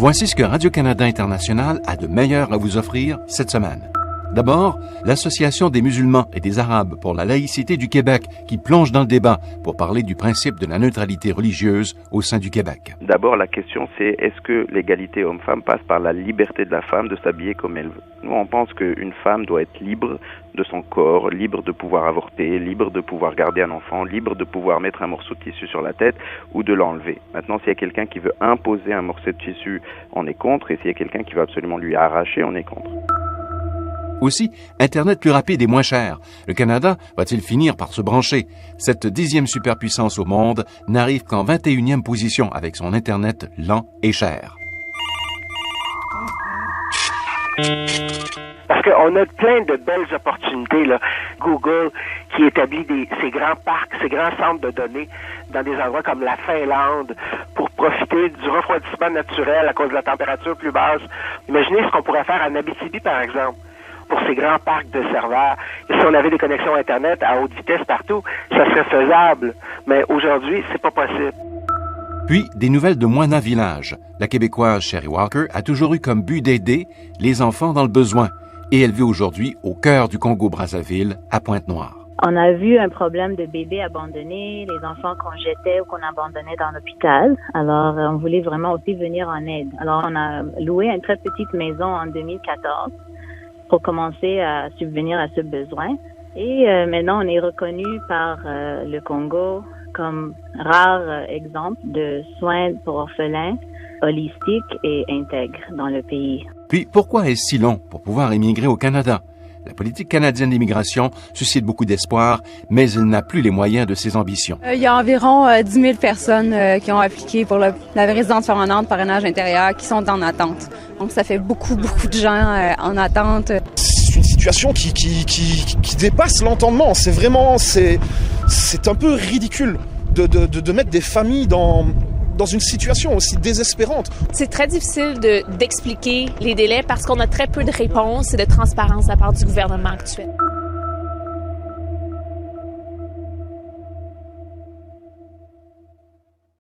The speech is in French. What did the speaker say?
Voici ce que Radio-Canada International a de meilleur à vous offrir cette semaine. D'abord, l'Association des musulmans et des Arabes pour la laïcité du Québec qui plonge dans le débat pour parler du principe de la neutralité religieuse au sein du Québec. D'abord, la question c'est est-ce que l'égalité homme-femme passe par la liberté de la femme de s'habiller comme elle veut? Nous, on pense qu'une femme doit être libre de son corps, libre de pouvoir avorter, libre de pouvoir garder un enfant, libre de pouvoir mettre un morceau de tissu sur la tête ou de l'enlever. Maintenant, s'il y a quelqu'un qui veut imposer un morceau de tissu, on est contre, et s'il y a quelqu'un qui veut absolument lui arracher, on est contre. Aussi, Internet plus rapide et moins cher. Le Canada va-t-il finir par se brancher? Cette 10e superpuissance au monde n'arrive qu'en 21e position avec son Internet lent et cher. Parce qu'on a plein de belles opportunités, là. Google qui établit ces grands parcs, ces grands centres de données dans des endroits comme la Finlande pour profiter du refroidissement naturel à cause de la température plus basse. Imaginez ce qu'on pourrait faire en Abitibi, par exemple, pour ces grands parcs de serveurs. Et si on avait des connexions Internet à haute vitesse partout, ça serait faisable. Mais aujourd'hui, c'est pas possible. Puis, des nouvelles de Moana Village. La Québécoise Sherry Walker a toujours eu comme but d'aider les enfants dans le besoin. Et elle vit aujourd'hui au cœur du Congo-Brazzaville, à Pointe-Noire. On a vu un problème de bébés abandonnés, les enfants qu'on jetait ou qu'on abandonnait dans l'hôpital. Alors, on voulait vraiment aussi venir en aide. Alors, on a loué une très petite maison en 2014 pour commencer à subvenir à ce besoin. Et maintenant, on est reconnu par le Congo comme rare exemple de soins pour orphelins holistiques et intègres dans le pays. Puis, pourquoi est-ce si long pour pouvoir émigrer au Canada? La politique canadienne d'immigration suscite beaucoup d'espoir, mais elle n'a plus les moyens de ses ambitions. Il y a environ 10 000 personnes qui ont appliqué pour la résidence permanente parrainage intérieur qui sont en attente. Donc, ça fait beaucoup de gens en attente. C'est une situation qui dépasse l'entendement. C'est un peu ridicule de mettre des familles dans une situation aussi désespérante. C'est très difficile d'expliquer les délais parce qu'on a très peu de réponses et de transparence de la part du gouvernement actuel.